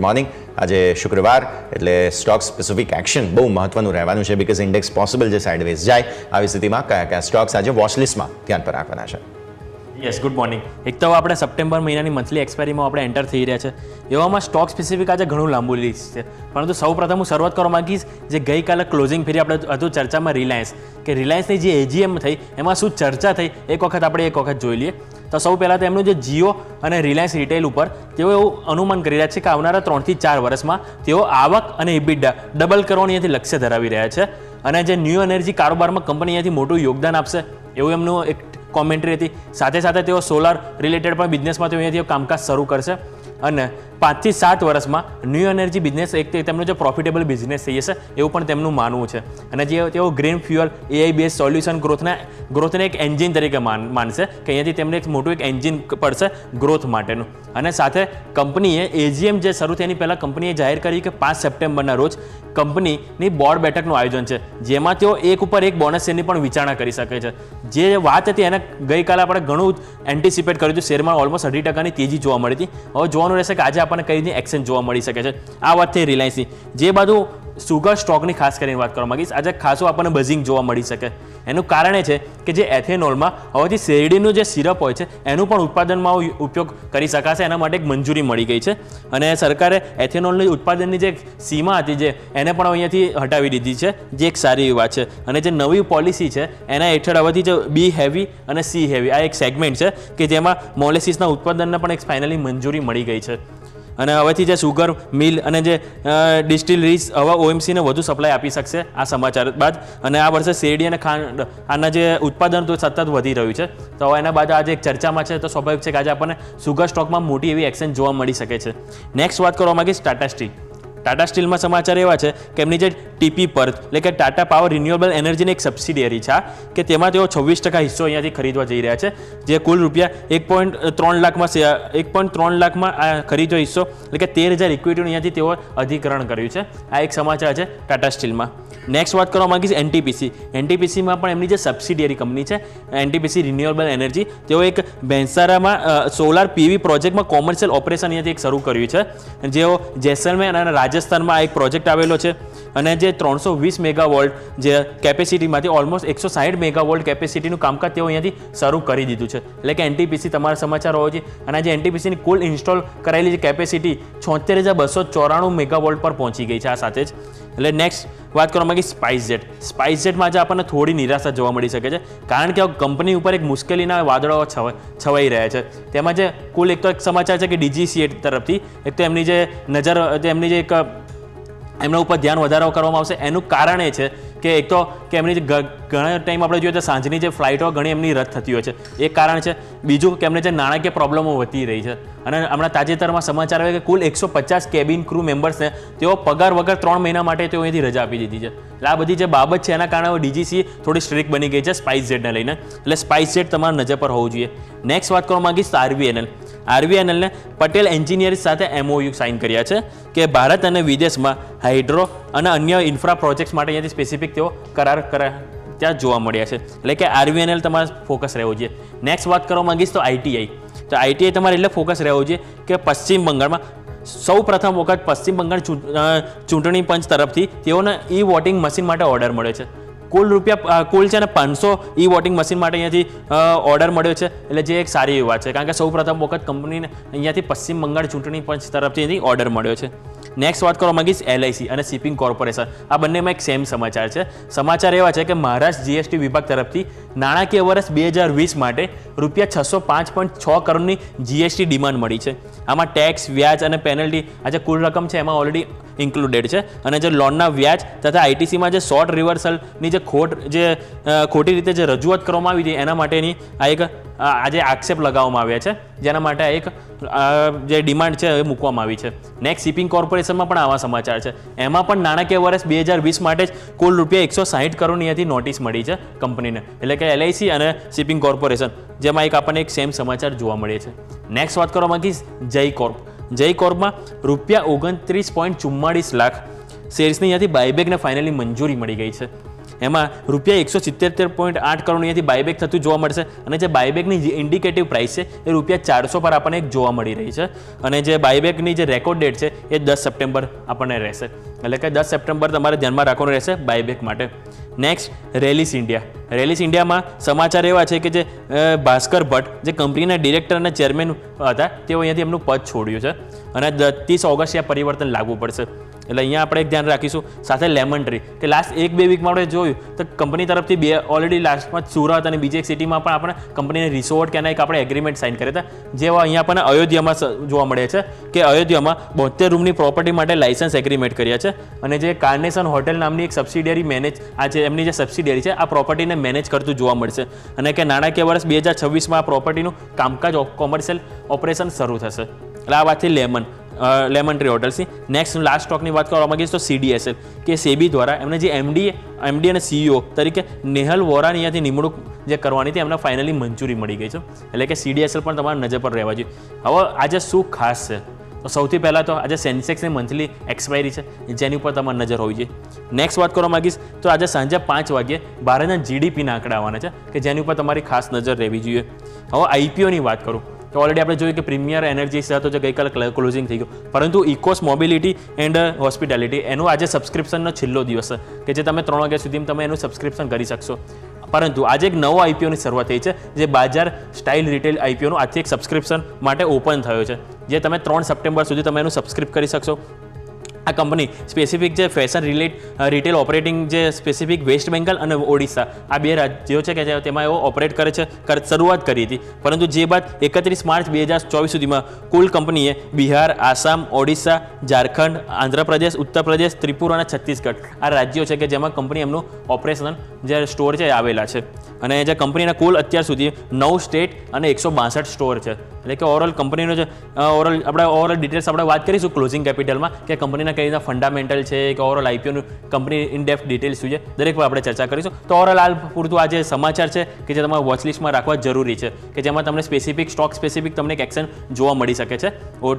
Morning. આજે શુક્રવાર એટલે સ્ટોક સ્પેસિફિક એક્શન બહુ મહત્વનું રહેવાનું છે બીકોઝ ઇન્ડેક્સ પોસિબલ જે સાઇડવેઝ જાય આવી સ્થિતિમાં કયા કયા સ્ટોક્સ આજે વોચલિસ્ટમાં ધ્યાન પર રાખવાના છે. Yes, good morning. એક તો આપણે સપ્ટેમ્બર મહિનાની મંથલી એક્સપાયરીમાં આપણે એન્ટર થઈ રહ્યા છે. એવામાં સ્ટોક સ્પેસિફિક આજે ઘણું લાંબુ લિસ્ટ છે, પરંતુ સૌપ્રથમ હું શરૂઆત કરવા માંગીશ જે ગઈકાલે ક્લોઝિંગ ફેરી આપણે હતું ચર્ચામાં રિલાયન્સ, કે રિલાયન્સની જે એજીએમ થઈ એમાં શું ચર્ચા થઈ એક વખત જોઈ લઈએ. તો સૌ પહેલાં તો એમનું જે જીઓ અને રિલાયન્સ રિટેલ ઉપર તેઓ એવું અનુમાન કરી રહ્યા છે કે આવનારા 3 થી 4 વર્ષમાં તેઓ આવક અને ઇબિડા ડબલ કરવાની અહીંયાથી લક્ષ્ય ધરાવી રહ્યા છે, અને જે ન્યૂ એનર્જી કારોબારમાં કંપની અહીંયાથી મોટું યોગદાન આપશે એવું એમનું એક કોમેન્ટ્રી હતી. સાથે સાથે તેઓ સોલાર રિલેટેડ પણ બિઝનેસમાં તેઓ અહીંયાથી કામકાજ શરૂ કરશે, અને 5 થી 7 વર્ષમાં ન્યૂ એનર્જી બિઝનેસ એક તેમનો જે પ્રોફિટેબલ બિઝનેસ થઈ જશે એવું પણ તેમનું માનવું છે. અને જે તેઓ green fuel AI base solution ગ્રોથને એક એન્જિન તરીકે માનશે કે અહીંયાથી તેમને એક મોટું એક એન્જિન પડશે ગ્રોથ માટેનું. અને સાથે કંપનીએ એજીએમ જે શરૂ થયાની પહેલાં કંપનીએ જાહેર કરી કે 5 સપ્ટેમ્બરના રોજ કંપનીની બોર્ડ બેઠકનું આયોજન છે, જેમાં તેઓ એક ઉપર એક બોનસ શેરની પણ વિચારણા કરી શકે છે. જે વાત હતી એને ગઈકાલે આપણે ઘણું એન્ટિસિપેટ કર્યું હતું, શેરમાં ઓલમોસ્ટ 18% તેજી જોવા મળી હતી. હવે જોવાનું રહેશે કે આજે આપણને કઈ રીતે એક્શન જોવા મળી શકે છે. આ વાત થઈ રિલાયન્સની. જે બાજુ સુગર સ્ટોકની ખાસ કરીને વાત કરવા માંગીશ, આજે ખાસું આપણને બઝિંગ જોવા મળી શકે. એનું કારણ એ છે કે જે એથેનોલમાં હવેથી શેરડીનું જે સિરપ હોય છે એનું પણ ઉત્પાદનમાં ઉપયોગ કરી શકાશે, એના માટે એક મંજૂરી મળી ગઈ છે. અને સરકારે એથેનોલની ઉત્પાદનની જે સીમા હતી જે એને પણ અહીંયાથી હટાવી દીધી છે, જે એક સારી વાત છે. અને જે નવી પોલિસી છે એના હેઠળ હવેથી જે બી હેવી અને સી હેવી આ એક સેગમેન્ટ છે કે જેમાં મોલેસીસના ઉત્પાદનને પણ એક ફાઇનલી મંજૂરી મળી ગઈ છે. અને હવેથી જે સુગર મિલ અને જે ડિસ્ટિલરીઝ હવે ઓએમસીને વધુ સપ્લાય આપી શકશે આ સમાચાર બાદ. અને આ વર્ષે શેરડી અને ખાંડ આના જે ઉત્પાદન તો સતત વધી રહ્યું છે, તો હવે એના બાદ આજે એક ચર્ચામાં છે, તો સ્વાભાવિક છે કે આજે આપણને સુગર સ્ટોકમાં મોટી એવી એક્શન જોવા મળી શકે છે. નેક્સ્ટ વાત કરવા માંગીશ ટાટા સ્ટીલ. ટાટા સ્ટીલમાં સમાચાર એવા છે કે એમની જે ટીપી પર એટલે કે ટાટા પાવર રિન્યુએબલ એનર્જીની એક સબસિડિયરી છે કે તેમાં તેઓ 26% હિસ્સો અહીંયાથી ખરીદવા જઈ રહ્યા છે, જે કુલ રૂપિયા 1.3 લાખમાં ખરીદ્યો હિસ્સો એટલે કે 13,000 ઇક્વિટીનું અહીંયાથી તેઓ અધિકરણ કર્યું છે. આ એક સમાચાર છે ટાટા સ્ટીલમાં. નેક્સ્ટ વાત કરવા માંગીશ એનટીપીસી. એનટીપીસીમાં પણ એમની જે સબસિડિયરી કંપની છે એનટીપીસી રિન્યુએબલ એનર્જી, તેઓ એક બેન્સારામાં સોલાર પીવી પ્રોજેક્ટમાં કોમર્શિયલ ઓપરેશન અહીંયાથી એક શરૂ કર્યું છે, જેઓ જેસલમેર અને રાજસ્થાનમાં એક પ્રોજેક્ટ આવેલો છે. અને જે 320 મેગાવોલ્ટ જે કેપેસિટીમાંથી ઓલમોસ્ટ 160 મેગાવોલ્ટ કેપેસિટીનું કામકાજ તેઓ અહીંયાથી શરૂ કરી દીધું છે. એટલે કે એનટીપીસી તમારા સમાચાર હોવો જોઈએ. અને જે એનટીપીસીની કુલ ઇન્સ્ટોલ કરાયેલી જે કેપેસિટી 76,294 મેગાવોલ્ટ પર પહોંચી ગઈ છે આ સાથે જ. એટલે નેક્સ્ટ વાત કરવા માંગી સ્પાઇસજેટ. સ્પાઇસજેટમાં આજે આપણને થોડી નિરાશા જોવા મળી શકે છે, કારણ કે કંપની ઉપર એક મુશ્કેલીના વાદળો છવાઈ રહ્યા છે. તેમાં જે કુલ એક તો એક સમાચાર છે કે ડીજીસીએ તરફથી એક તો એમની જે નજર એમની જે એક એમના ઉપર ધ્યાન વધારો કરવામાં આવશે. એનું કારણ એ છે કે એક તો કે એમની ઘણા ટાઈમ આપણે જોઈએ તો સાંજની જે ફ્લાઇટો ઘણી એમની રદ થતી હોય છે, એક કારણ છે. બીજું કે એમને જે નાણાકીય પ્રોબ્લેમો વધી રહી છે, અને હમણાં તાજેતરમાં સમાચાર આવે કે કુલ 150 કેબિન ક્રૂ મેમ્બર્સને તેઓ પગાર વગર 3 મહિના માટે તેઓ અહીંથી રજા આપી દીધી છે. એટલે આ બધી જે બાબત છે એના કારણે ડીજીસી થોડી સ્ટ્રિક્ટ બની ગઈ છે સ્પાઇસજેટને લઈને. એટલે સ્પાઇસજેટ તમારા નજર પર હોવું જોઈએ. નેક્સ્ટ વાત કરવા માંગીશ આરવીએનએલ. આરવીએનએલને પટેલ એન્જિનિયરિંગ સાથે એમઓયુ સાઇન કર્યા છે કે ભારત અને વિદેશમાં હાઇડ્રો અને અન્ય ઇન્ફ્રા પ્રોજેક્ટ્સ માટે અહીંયાથી સ્પેસિફિક તેઓ કરાર ત્યાં જોવા મળ્યા છે. એટલે કે આરવીએનએલ તમારે ફોકસ રહેવું જોઈએ. નેક્સ્ટ વાત કરવા માંગીશ તો આઈટીઆઈ. તો આઈટીઆઈ તમારે એટલે ફોકસ રહેવું જોઈએ કે પશ્ચિમ બંગાળમાં સૌ પ્રથમ વખત પશ્ચિમ બંગાળ ચૂંટણી પંચ તરફથી તેઓને ઈ વોટિંગ મશીન માટે ઓર્ડર મળ્યો છે. કુલ છે ને 500 ઈ વોટિંગ મશીન માટે અહીંયાથી ઓર્ડર મળ્યો છે. એટલે જે એક સારી વાત છે, કારણ કે સૌ પ્રથમ વખત કંપનીને અહીંયાથી પશ્ચિમ બંગાળ ચૂંટણી પંચ તરફથી ઓર્ડર મળ્યો છે. નેક્સ્ટ વાત કરવા માંગીશ એલઆઈસી અને શિપિંગ કોર્પોરેશન. આ બંનેમાં એક સેમ સમાચાર છે. સમાચાર એવા છે કે મહારાષ્ટ્ર જીએસટી વિભાગ તરફથી નાણાકીય વર્ષ 2020 માટે રૂપિયા 605.6 કરોડની જીએસટી ડિમાન્ડ મળી છે. આમાં ટેક્સ, વ્યાજ અને પેનલ્ટી આજે કુલ રકમ છે એમાં ઓલરેડી ઇન્ક્લુડેડ છે. અને જે લોનના વ્યાજ તથા આઈટીસીમાં જે શોર્ટ રિવર્સલની જે ખોટી રીતે જે રજૂઆત કરવામાં આવી હતી એના માટેની આ એક આજે આક્ષેપ લગાવવામાં આવ્યા છે, જેના માટે એક જે ડિમાન્ડ છે એ મૂકવામાં આવી છે. નેક્સ્ટ શિપિંગ કોર્પોરેશનમાં પણ આવા સમાચાર છે. એમાં પણ નાણાકીય વર્ષ 2020 માટે જ કુલ રૂપિયા 160 કરોડની અહીંયાથી નોટિસ મળી છે કંપનીને. એટલે કે એલઆઈસી અને શિપિંગ કોર્પોરેશન, જેમાં આપણને એક સેમ સમાચાર જોવા મળે છે. નેક્સ્ટ વાત કરવા માંગીશ જય કોર્પ. જય કોર્પમાં રૂપિયા 29.44 લાખ શેર્સની અહીંયાથી બાયબેકને ફાઇનલી મંજૂરી મળી ગઈ છે. એમાં ₹177.8 કરોડ અહીંયાથી બાયબેક થતું જોવા મળશે અને જે બાયબેકની જે ઇન્ડિકેટિવ પ્રાઇસ છે એ ₹400 પર આપણને એક જોવા મળી રહી છે અને જે બાયબેકની જે રેકોર્ડ ડેટ છે એ 10 સપ્ટેમ્બર આપણને રહેશે એટલે કે 10 સપ્ટેમ્બર તમારે ધ્યાનમાં રાખવાનું રહેશે બાયબેક માટે. નેક્સ્ટ રેલિસ ઇન્ડિયામાં સમાચાર એવા છે કે જે ભાસ્કર ભટ્ટ જે કંપનીના ડિરેક્ટર અને ચેરમેન હતા તેઓ અહીંયાથી એમનું પદ છોડ્યું છે અને 30 ઓગસ્ટે આ પરિવર્તન લાગુ પડશે એટલે અહીંયા આપણે એક ધ્યાન રાખીશું. સાથે લેમન ટ્રી કે લાસ્ટ 1-2 વીકમાં આપણે જોયું તો કંપની તરફથી ઓલરેડી લાસ્ટમાં સુરત અને બીજી એક સિટીમાં પણ આપણે કંપનીને રિસોર્ટ કે એક આપણે એગ્રીમેન્ટ સાઇન કર્યા હતા જેવા અહીંયા આપણને અયોધ્યામાં જોવા મળે છે કે અયોધ્યામાં 72 રૂમની પ્રોપર્ટી માટે લાયસન્સ એગ્રીમેન્ટ કર્યા છે અને જે કાર્નેશન હોટેલ નામની એક સબસિડિયરી આ છે એમની જે સબસિડિયરી છે આ પ્રોપર્ટીને મેનેજ કરતું જોવા મળશે અને કે નાણાકીય વર્ષ 2026માં આ પ્રોપર્ટીનું કામકાજ કોમર્શિયલ ઓપરેશન શરૂ થશે. એટલે આ વાતથી લેમન ટ્રી હોટલ્સની. નેક્સ્ટ લાસ્ટ સ્ટોકની વાત કરવા માંગીશ તો CDSL કે સેબી દ્વારા એમને જે MD અને CEO તરીકે નેહલ વોરાની અહીંયાથી નિમણૂક જે કરવાની હતી એમને ફાઇનલી મંજૂરી મળી ગઈ છે એટલે કે CDSL પણ તમારા નજર પર રહેવા જોઈએ. હવે આજે શું ખાસ છે તો સૌથી પહેલાં તો આજે સેન્સેક્સની મંથલી એક્સપાયરી છે જેની ઉપર તમારી નજર હોવી જોઈએ. નેક્સ્ટ વાત કરવા માંગીશ તો આજે સાંજે 5 વાગ્યે ભારતના GDPના આંકડા આવવાના છે કે જેની ઉપર તમારી ખાસ નજર રહેવી જોઈએ. હવે IPOની વાત કરું તો ઓલરેડી આપણે જોયું કે પ્રીમિયર એનર્જીસ હતો જે ગઈકાલે ક્લોઝિંગ થઈ ગયું પરંતુ ઇકોસ મોબિલિટી એન્ડ હોસ્પિટાલિટી એનું આજે સબસ્ક્રિપ્શનનો છેલ્લો દિવસ છે કે જે તમે 3 વાગ્યા સુધીમાં તમે એનું સબસ્ક્રિપ્શન કરી શકશો. પરંતુ આજે એક નવો IPOની શરૂઆત થઈ છે જે બાજાર સ્ટાઇલ રિટેલ IPOનું આજથી એક સબસ્ક્રિપ્શન માટે ઓપન થયો છે જે તમે 3 સપ્ટેમ્બર સુધી તમે એનું સબસ્ક્રિપ કરી શકશો. આ કંપની સ્પેસિફિક જે ફેશન રિટેલ ઓપરેટિંગ જે સ્પેસિફિક વેસ્ટ બેંગાલ અને ઓડિશા આ 2 રાજ્યો છે કે તેમાં એઓ ઓપરેટ કરે છે શરૂઆત કરી હતી પરંતુ જે બાદ 31 માર્ચ 2024 સુધીમાં કુલ કંપનીએ બિહાર, આસામ, ઓડિશા, ઝારખંડ, આંધ્રપ્રદેશ, ઉત્તર પ્રદેશ, ત્રિપુરા અને છત્તીસગઢ આ રાજ્યો છે કે જેમાં કંપની એમનું ઓપરેશન જે સ્ટોર છે આવેલા છે અને જે કંપનીના કુલ અત્યાર સુધી 9 સ્ટેટ અને 162 સ્ટોર છે. એટલે કે ઓવરઓલ કંપનીનો જે ઓવરઓલ ડિટેલ્સ આપણે વાત કરીશું ક્લોઝિંગ કેપિટલમાં કે કંપનીના કઈ રીતના ફંડામેન્ટલ છે કે ઓવરઓલ IPOનું કંપની ઇનડેપ્થ ડિટેલ્સ શું છે દરેક પર આપણે ચર્ચા કરીશું. તો ઓવરઓલ હાલ પૂરતું આ જે સમાચાર છે કે જે તમારે વોચલિસ્ટમાં રાખવા જરૂરી છે કે જેમાં તમને સ્પેસિફિક તમને એક એક્શન જોવા મળી શકે છે.